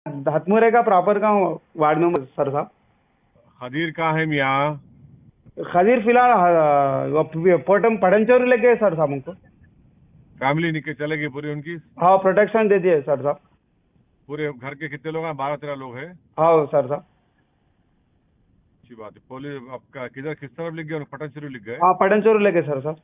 हथमुरे का प्रॉपर गाँव वार्ड में सर साहब। खदीर कहाँ है मियाँ? खदीर फिलहाल पोटम पढ़नचोरी लगे है सर साहब उनको। फैमिली निकल चलेगी पूरी उनकी? हाँ प्रोटेक्शन दे दिए सर साहब। पूरे घर के कितने लोग हैं? 12-13 लोग हैं। हाँ सर साहब। अच्छी बात है। पुलिस आपका किधर किस तरफ लिख गया? पटन शुरू लिख गए। हाँ पढ़नचोरी लगे सर साहब।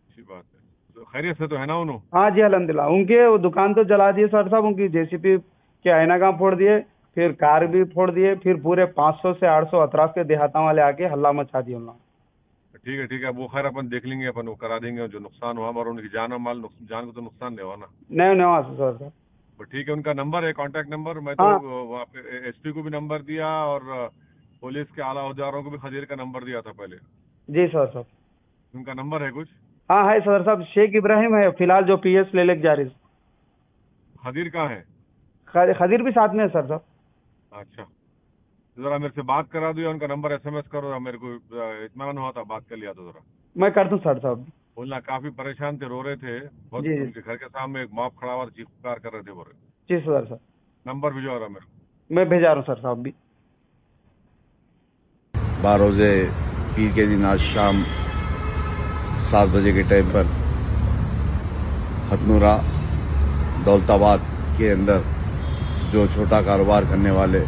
अच्छी बात है। तो खैरियत से तो है ना उन्होंने? हाँ जी अल्हम्दुलिल्लाह। उनके वो दुकान तो जला दिए सर साहब, उनकी जेसीपी के आईना फोड़ दिए, फिर कार भी फोड़ दिए, फिर पूरे 500 से 800 अतराफ के देहाता वाले आके हल्ला मचा दिए उन्होंने। ठीक है वो खैर अपन देख लेंगे, अपन वो करा देंगे जो नुकसान हुआ, और उनकी जान और माल जान को तो नुकसान नहीं हुआ ना? नहीं नहीं हुआ सर साहब। तो ठीक है, उनका नंबर है, कांटेक्ट नंबर मैं तो हाँ वहाँ पे एसपी को भी नंबर दिया और पुलिस के आला औजारों को भी खदीर का नंबर दिया था पहले। जी सर साहब। उनका नंबर है कुछ? हाँ है सर साहब, शेख इब्राहिम है फिलहाल जो पीएस ले लेके जा रही। खदीर कहाँ है? खदीर भी साथ में है सर साहब। अच्छा, जरा मेरे से बात करा दो या उनका नंबर एसएमएस करो, मेरे को इत्मीनान हुआ था, बात कर लिया था। जरा मैं कर दूं सर साहब। बोलना, काफी परेशान थे, रो रहे थे बहुत। जी जी उनके घर के सामने एक मॉब खड़ा हुआ, चीख पुकार कर रहे थे, बोल रहे। जी सर साहब। नंबर भिजवा रहा मेरे को। मैं भेजा रहा हूँ सर साहब भी। 12 रोज़े पीर के दिन आज शाम 7 बजे के टाइम पर हथनुरा दौलताबाद के अंदर जो छोटा कारोबार करने वाले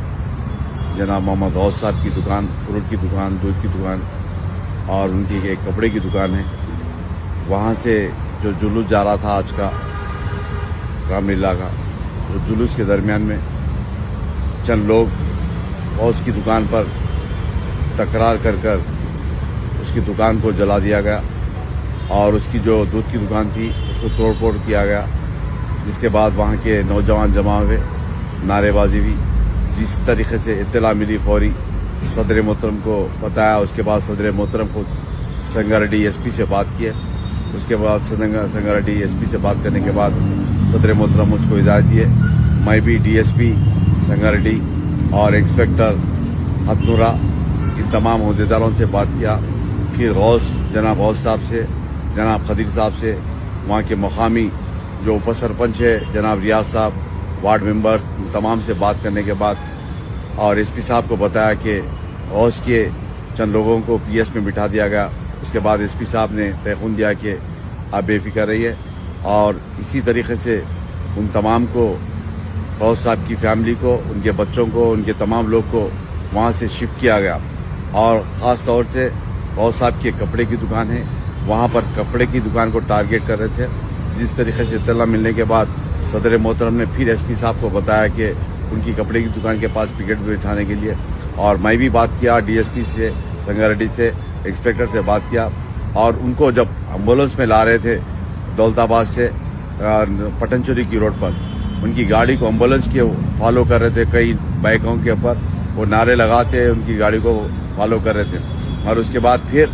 जनाब मोहम्मद गौस साहब की दुकान, फ्रूट की दुकान, दूध की दुकान और उनकी एक कपड़े की दुकान है, वहाँ से जो जुलूस जा रहा था आज का रामलीला का, तो जुलूस के दरमियान में चंद लोग गौस की दुकान पर तकरार कर उसकी दुकान को जला दिया गया और उसकी जो दूध की दुकान थी उसको तोड़ फोड़ किया गया, जिसके बाद वहाँ के नौजवान जमा हुए, नारेबाजी भी। जिस तरीके से इत्तला मिली फौरी सदर मोहतरम को बताया, उसके बाद सदर मोहतरम को संगारेड्डी एसपी से बात किए, उसके बाद संगारेड्डी एसपी से बात करने के बाद सदर मोहतरम मुझको हिदायत दिए, मैं भी डीएसपी संगारेड्डी और इंस्पेक्टर हथनुरा इन तमाम अहदेदारों से बात किया। फिर जनाब गौस साहब से, जनाब खदीर साहब से, वहाँ के मकामी जो उप सरपंच है जनाब रियाज साहब, वार्ड मेंबर, तमाम से बात करने के बाद और एसपी साहब को बताया कि गौस के चंद लोगों को पीएस में बिठा दिया गया। उसके बाद एसपी साहब ने तयखुन दिया कि आप बेफिक्र रहिए और इसी तरीके से उन तमाम को, गौस साहब की फैमिली को, उनके बच्चों को, उनके तमाम लोग को वहाँ से शिफ्ट किया गया। और ख़ास तौर से गौस साहब की कपड़े की दुकान है, वहाँ पर कपड़े की दुकान को टारगेट कर रहे थे। जिस तरीके से इत्तला मिलने के बाद सदर मोहतरम ने फिर एसपी साहब को बताया कि उनकी कपड़े की दुकान के पास पिकेट बिठाने के लिए, और मैं भी बात किया डीएसपी से, संगारेड्डी से, इंस्पेक्टर से बात किया। और उनको जब एम्बुलेंस में ला रहे थे दौलताबाद से पटनचोरी की रोड पर, उनकी गाड़ी को एम्बुलेंस के फॉलो कर रहे थे, कई बाइकों के ऊपर वो नारे लगाते उनकी गाड़ी को फॉलो कर रहे थे। और उसके बाद फिर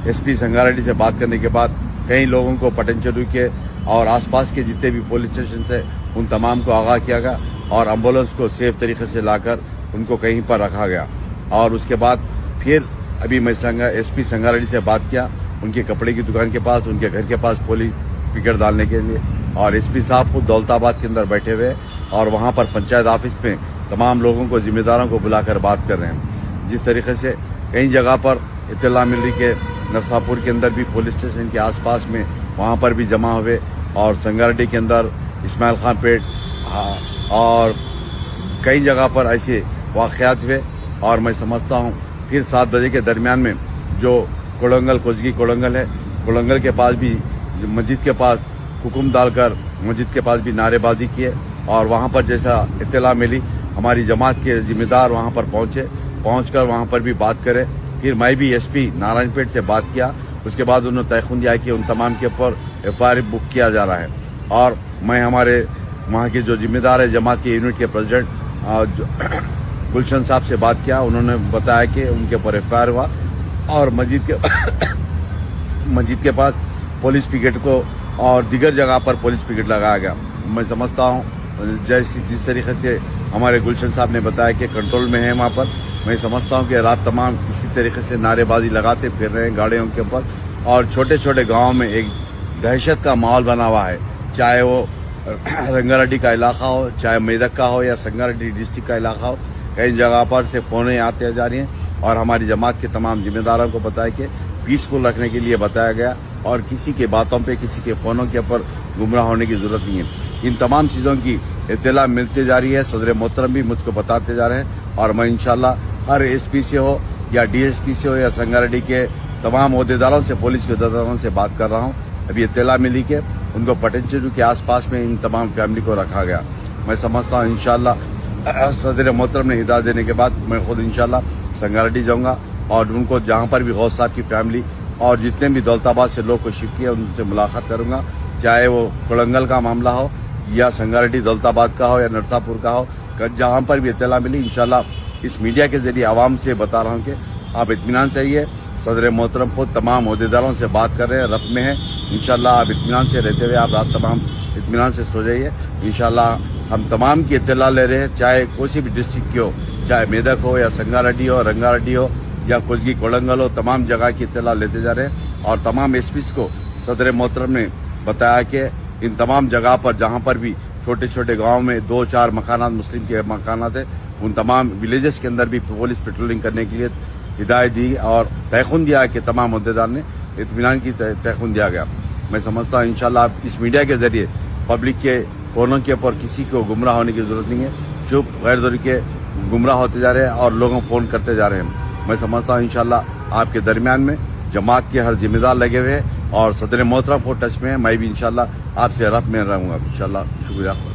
एसपी संगारेड्डी से बात करने के बाद कई लोगों को पटनचोरी के और आसपास के जितने भी पुलिस स्टेशन है उन तमाम को आगाह किया गया और एम्बुलेंस को सेफ तरीके से लाकर उनको कहीं पर रखा गया। और उसके बाद फिर अभी मैं एसपी संगारेड्डी से बात किया, उनके कपड़े की दुकान के पास, उनके घर के पास पुलिस पिकेट डालने के लिए, और एसपी साहब खुद दौलताबाद के अंदर बैठे हुए और वहाँ पर पंचायत ऑफिस में तमाम लोगों को, जिम्मेदारों को बुलाकर बात कर रहे हैं। जिस तरीके से कई जगह पर इत्तला मिल रही कि नरसापुर के अंदर भी पुलिस स्टेशन के आसपास में वहाँ पर भी जमा हुए और संगारेड्डी के अंदर इस्माइल खान पेट और कई जगह पर ऐसे वाक़यात हुए। और मैं समझता हूँ फिर 7 बजे के दरमियान में जो कोलंगल, कोजगी कोलंगल है, कोलंगल के पास भी मस्जिद के पास हुक्म डालकर मस्जिद के पास भी नारेबाजी किए और वहाँ पर जैसा इत्तला मिली हमारी जमात के जिम्मेदार वहाँ पर पहुँचकर वहाँ पर भी बात करें। फिर मैं भी एसपी नारायणपेट से बात किया, उसके बाद उन्होंने तयखुन दिया कि उन तमाम के ऊपर एफआईआर बुक किया जा रहा है। और मैं हमारे वहाँ के जो जिम्मेदार है जमात के यूनिट के प्रेसिडेंट गुलशन साहब से बात किया, उन्होंने बताया कि उनके ऊपर एफआईआर हुआ और मस्जिद के पास पुलिस पिकेट को और दीगर जगह पर पुलिस पिकेट लगाया गया। मैं समझता हूँ जिस तरीके से हमारे गुलशन साहब ने बताया कि कंट्रोल में है वहाँ पर, मैं समझता हूँ कि रात तमाम इसी तरीके से नारेबाजी लगाते फिर रहे हैं गाड़ियों के ऊपर और छोटे छोटे गाँव में एक दहशत का माहौल बना हुआ है, चाहे वो रंगारेड्डी का इलाका हो, चाहे मेदक का हो या संगारेड्डी डिस्ट्रिक्ट का इलाका हो, कई जगह पर से फोनें आते जा रही हैं और हमारी जमात के तमाम जिम्मेदारों को बताया कि पीसफुल रखने के लिए बताया गया और किसी के बातों पे, किसी के फोनों के ऊपर गुमराह होने की जरूरत नहीं है। इन तमाम चीज़ों की इत्तला मिलती जा रही है, सदर मोहतरम भी मुझको बताते जा रहे हैं और मैं इंशाल्लाह हर एसपी से हो या डीएसपी से हो या संगारेड्डी के तमाम ओहदेदारों से, पुलिस के ओहदेदारों से बात कर रहा हूँ। अभी इत्तला मिली कि उनको पटेंचरू के आसपास में इन तमाम फैमिली को रखा गया। मैं समझता हूँ इंशाल्लाह सदर मोहतरम ने हिदायत देने के बाद मैं खुद इंशाल्लाह संगारेड्डी जाऊंगा और उनको जहाँ पर भी गौस साहब की फैमिली और जितने भी दौलताबाद से लोग को शिफ्ट किए उनसे मुलाकात करूंगा, चाहे वो कोलंगल का मामला हो या संगारेड्डी दौलताबाद का हो या नरसापुर का हो, जहाँ पर भी इत्तला मिली इंशाल्लाह इस मीडिया के जरिए आवाम से बता रहा हूँ कि आप इत्मीनान चाहिए। सदर मोहतरम खुद तमाम ओहदेदारों से बात कर रहे हैं, रब में है। इंशाल्लाह आप इत्मीनान से रहते हुए आप रात तमाम इत्मीनान से सो जाइए। इंशाल्लाह हम तमाम की इत्तला ले रहे हैं, चाहे कोई भी डिस्ट्रिक्ट की हो, चाहे मेदक हो या संगारेड्डी हो, रंगारेड्डी हो या कुजगी कोलंगल हो, तमाम जगह की इत्तला लेते जा रहे हैं और तमाम एसपीज को सदर मोहतरम ने बताया कि इन तमाम जगह पर जहाँ पर भी छोटे छोटे गाँव में 2-4 मकानात मुस्लिम के मकानात है, उन तमाम विलेजेस के अंदर भी पुलिस पेट्रोलिंग करने के लिए हिदायत दी और तयखुन दिया कि तमाम अहदेदार ने इत्मीनान की तयखुन दिया गया। मैं समझता हूँ इंशाल्लाह इस मीडिया के जरिए पब्लिक के फोनों के ऊपर किसी को गुमराह होने की जरूरत नहीं है। चुप गैर जरूरी के गुमराह होते जा रहे हैं और लोगों को फोन करते जा रहे हैं। मैं समझता हूँ इंशाल्लाह आपके दरमियान में जमात के हर जिम्मेदार लगे हुए हैं और सदर मोहतरम को टच में है। मैं भी इंशाल्लाह आपसे रब में रहूंगा इंशाल्लाह। शुक्रिया।